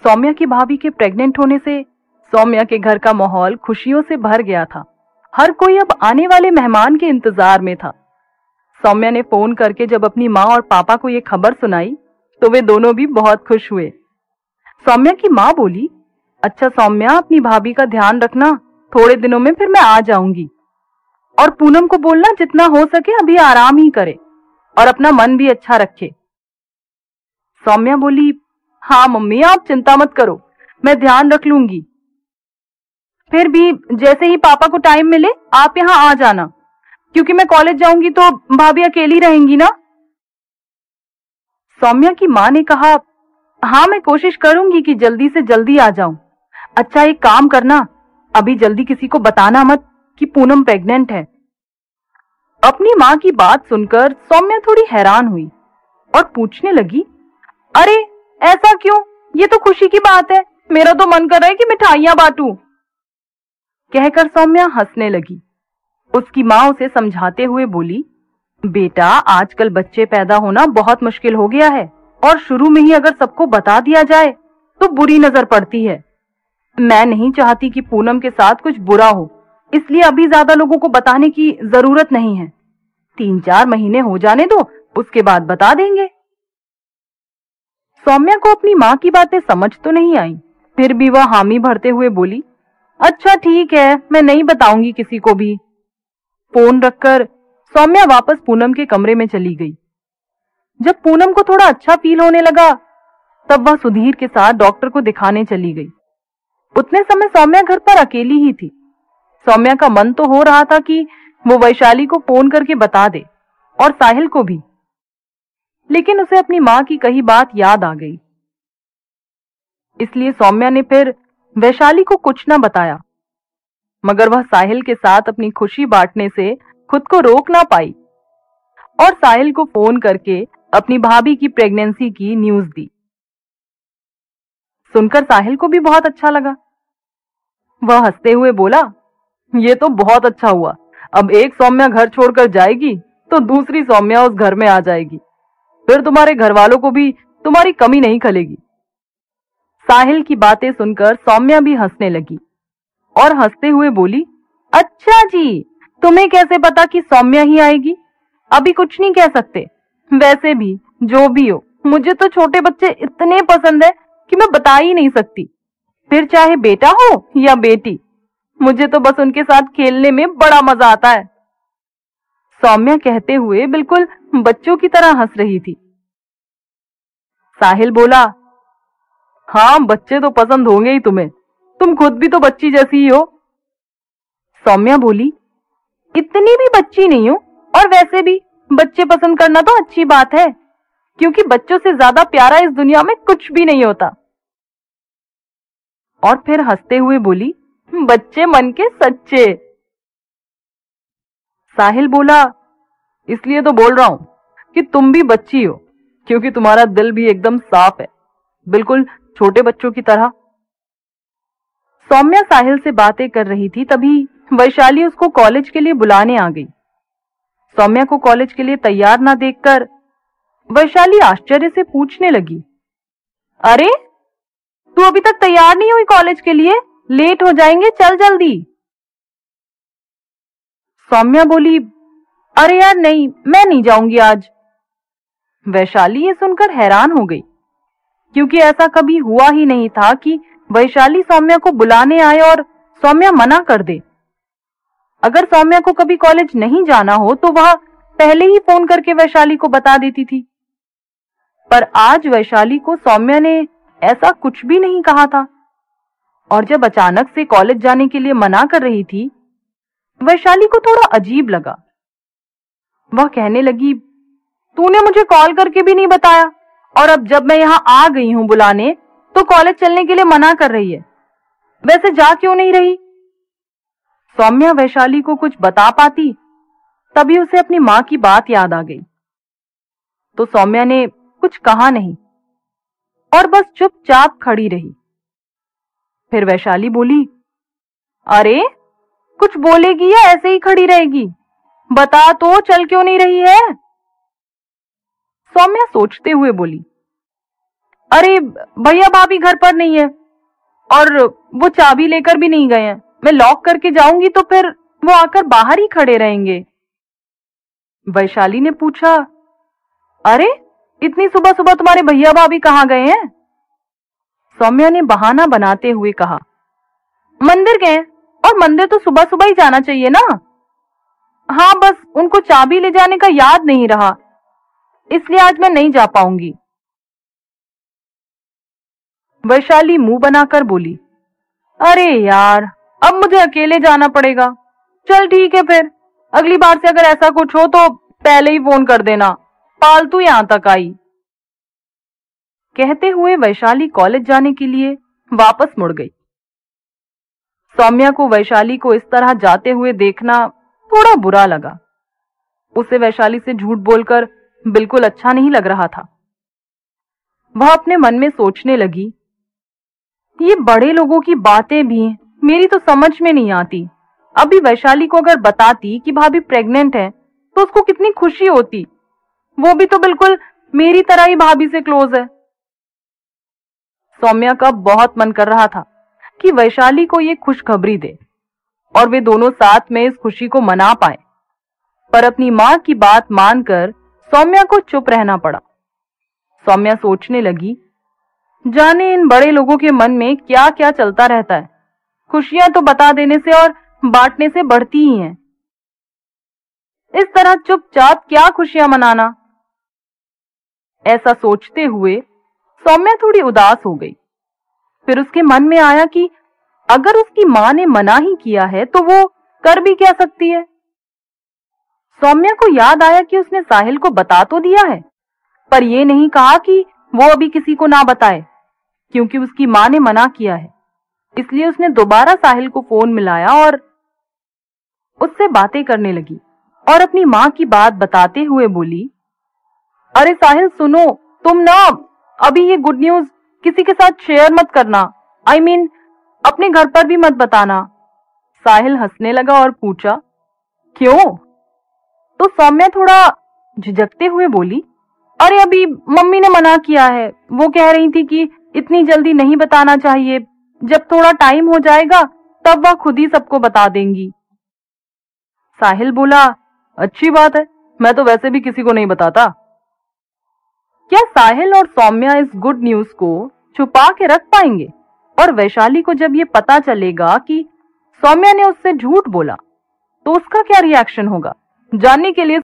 सौम्या की भाभी के प्रेग्नेंट होने से सौम्या के घर का माहौल खुशियों से भर गया था। हर कोई अब आने वाले मेहमान के इंतजार में था। सौम्या ने फोन करके जब अपनी माँ और पापा को ये खबर सुनाई तो वे दोनों भी बहुत खुश हुए। सौम्या की माँ बोली, अच्छा सौम्या, अपनी भाभी का ध्यान रखना, थोड़े दिनों में फिर मैं आ जाऊंगी। और पूनम को बोलना जितना हो सके अभी आराम ही करे और अपना मन भी अच्छा रखे। सौम्या बोली, हाँ मम्मी, आप चिंता मत करो, मैं ध्यान रख लूंगी। फिर भी जैसे ही पापा को टाइम मिले आप यहाँ आ जाना, क्योंकि मैं कॉलेज जाऊंगी तो भाभी अकेली रहेंगी ना। सौम्या की माँ ने कहा, हाँ मैं कोशिश करूंगी कि जल्दी से जल्दी आ जाऊं। अच्छा एक काम करना, अभी जल्दी किसी को बताना मत कि पूनम प्रेग्नेंट है। अपनी माँ की बात सुनकर सौम्या थोड़ी हैरान हुई और पूछने लगी, अरे ऐसा क्यों, ये तो खुशी की बात है, मेरा तो मन कर रहा है कि मिठाइयां बांटूं। कहकर सौम्या हंसने लगी। उसकी माँ उसे समझाते हुए बोली, बेटा आजकल बच्चे पैदा होना बहुत मुश्किल हो गया है और शुरू में ही अगर सबको बता दिया जाए तो बुरी नजर पड़ती है। मैं नहीं चाहती कि पूनम के साथ कुछ बुरा हो, इसलिए अभी ज्यादा लोगों को बताने की जरूरत नहीं है। 3-4 महीने हो जाने दो, उसके बाद बता देंगे। सौम्या को अपनी माँ की बातें समझ तो नहीं आई, फिर भी वह हामी भरते हुए बोली, अच्छा ठीक है, मैं नहीं बताऊंगी किसी को भी। फोन रखकर सौम्या वापस पूनम के कमरे में चली गई। जब पूनम को थोड़ा अच्छा फील होने लगा तब वह सुधीर के साथ डॉक्टर को दिखाने चली गई। उतने समय सौम्या घर पर अकेली ही थी। सौम्या का मन तो हो रहा था कि वो वैशाली को फोन करके बता दे और साहिल को भी, लेकिन उसे अपनी माँ की कही बात याद आ गई। इसलिए सौम्या ने फिर वैशाली को कुछ न बताया, मगर वह साहिल के साथ अपनी खुशी बांटने से खुद को रोक ना पाई और साहिल को फोन करके अपनी भाभी की प्रेगनेंसी की न्यूज दी। सुनकर साहिल को भी बहुत अच्छा लगा। वह हंसते हुए बोला, ये तो बहुत अच्छा हुआ, अब एक सौम्या घर छोड़कर जाएगी तो दूसरी सौम्या उस घर में आ जाएगी, फिर तुम्हारे घर वालों को भी तुम्हारी कमी नहीं खलेगी। साहिल की बातें सुनकर सौम्या भी हंसने लगी और हंसते हुए बोली, अच्छा जी, तुम्हें कैसे पता कि सौम्या ही आएगी? अभी कुछ नहीं कह सकते। वैसे भी जो भी हो, मुझे तो छोटे बच्चे इतने पसंद है कि मैं बता ही नहीं सकती, फिर चाहे बेटा हो या बेटी, मुझे तो बस उनके साथ खेलने में बड़ा मजा आता है। सौम्या कहते हुए बिल्कुल बच्चों की तरह हंस रही थी। साहिल बोला, हाँ बच्चे तो पसंद होंगे ही तुम्हें, तुम खुद भी तो बच्ची जैसी ही हो। सौम्या बोली, इतनी भी बच्ची नहीं हूं, और वैसे भी बच्चे पसंद करना तो अच्छी बात है, क्योंकि बच्चों से ज्यादा प्यारा इस दुनिया में कुछ भी नहीं होता। और फिर हंसते हुए बोली, बच्चे मन के सच्चे। साहिल बोला, इसलिए तो बोल रहा हूं कि तुम भी बच्ची हो, क्योंकि तुम्हारा दिल भी एकदम साफ है, बिल्कुल छोटे बच्चों की तरह। सौम्या साहिल से बातें कर रही थी, तभी वैशाली उसको कॉलेज के लिए बुलाने आ गई। सौम्या को कॉलेज के लिए तैयार ना देखकर वैशाली आश्चर्य से पूछने लगी, अरे तू अभी तक तैयार नहीं हुई कॉलेज के लिए? लेट हो जाएंगे, चल जल्दी। सौम्या बोली, अरे यार नहीं, मैं नहीं जाऊंगी आज। वैशाली ये सुनकर हैरान हो गई, क्योंकि ऐसा कभी हुआ ही नहीं था कि वैशाली सौम्या को बुलाने आए और सौम्या मना कर दे। अगर सौम्या को कभी कॉलेज नहीं जाना हो तो वह पहले ही फोन करके वैशाली को बता देती थी, पर आज वैशाली को सौम्या ने ऐसा कुछ भी नहीं कहा था। और जब अचानक से कॉलेज जाने के लिए मना कर रही थी, वैशाली को थोड़ा अजीब लगा। वह कहने लगी, तूने मुझे कॉल करके भी नहीं बताया, और अब जब मैं यहाँ आ गई हूँ बुलाने तो कॉलेज चलने के लिए मना कर रही है, वैसे जा क्यों नहीं रही? सौम्या वैशाली को कुछ बता पाती, तभी उसे अपनी माँ की बात याद आ गई। तो सौम्या ने कुछ कहा नहीं और बस चुपचाप खड़ी रही। फिर वैशाली बोली, अरे कुछ बोलेगी या ऐसे ही खड़ी रहेगी? बता तो, चल क्यों नहीं रही है? सौम्या सोचते हुए बोली, अरे भैया भाभी घर पर नहीं है और वो चाबी लेकर भी नहीं गए हैं। मैं लॉक करके जाऊंगी तो फिर वो आकर बाहर ही खड़े रहेंगे। वैशाली ने पूछा, अरे इतनी सुबह सुबह तुम्हारे भैया भाभी कहाँ गए हैं? सौम्या ने बहाना बनाते हुए कहा, मंदिर गए, और मंदिर तो सुबह सुबह ही जाना चाहिए ना। हाँ, बस उनको चाबी ले जाने का याद नहीं रहा, इसलिए आज मैं नहीं जा पाऊंगी। वैशाली मुंह बनाकर बोली, अरे यार, अब मुझे अकेले जाना पड़ेगा। चल ठीक है फिर, अगली बार से अगर ऐसा कुछ हो तो पहले ही फोन कर देना, फालतू यहां तक आई। कहते हुए वैशाली कॉलेज जाने के लिए वापस मुड़ गई। सौम्या को वैशाली को इस तरह जाते हुए देखना थोड़ा बुरा लगा। उसे वैशाली से झूठ बोलकर बिल्कुल अच्छा नहीं लग रहा था। वह अपने मन में सोचने लगी, ये बड़े लोगों की बातें भी मेरी तो समझ में नहीं आती। अभी वैशाली को अगर बताती कि भाभी प्रेग्नेंट है तो उसको कितनी खुशी होती। वो भी तो बिल्कुल मेरी तरह ही भाभी से क्लोज है। सौम्या का बहुत मन कर रहा था कि वैशाली को ये खुशखबरी दे और वे दोनों साथ में इस खुशी को मना पाए, पर अपनी मां की बात मानकर सौम्या को चुप रहना पड़ा। सौम्या सोचने लगी, जाने इन बड़े लोगों के मन में क्या क्या चलता रहता है। खुशियां तो बता देने से और बांटने से बढ़ती ही हैं। इस तरह चुपचाप क्या खुशियां मनाना। ऐसा सोचते हुए सौम्या थोड़ी उदास हो गई। फिर उसके मन में आया कि अगर उसकी मां ने मना ही किया है तो वो कर भी क्या सकती है। सौम्या को याद आया कि उसने साहिल को बता तो दिया है, पर यह नहीं कहा कि वो अभी किसी को ना बताए, क्योंकि उसकी मां ने मना किया है। इसलिए उसने दोबारा साहिल को फोन मिलाया और उससे बातें करने लगी और अपनी मां की बात बताते हुए बोली, अरे साहिल सुनो, तुम ना अभी ये गुड न्यूज किसी के साथ शेयर मत करना। I mean, अपने घर पर भी मत बताना। साहिल हंसने लगा और पूछा, क्यों? तो सौम्या थोड़ा झिझकते हुए बोली, अरे अभी मम्मी ने मना किया है। वो कह रही थी कि इतनी जल्दी नहीं बताना चाहिए, जब थोड़ा टाइम हो जाएगा तब वह खुद ही सबको बता देंगी। साहिल बोला, अच्छी बात है, मैं तो वैसे भी किसी को नहीं बताता। क्या साहिल और सौम्या इस गुड न्यूज को छुपा के रख पाएंगे? और वैशाली को जब ये पता चलेगा कि सौम्या ने उससे झूठ बोला तो उसका क्या रिएक्शन होगा? जानने के लिए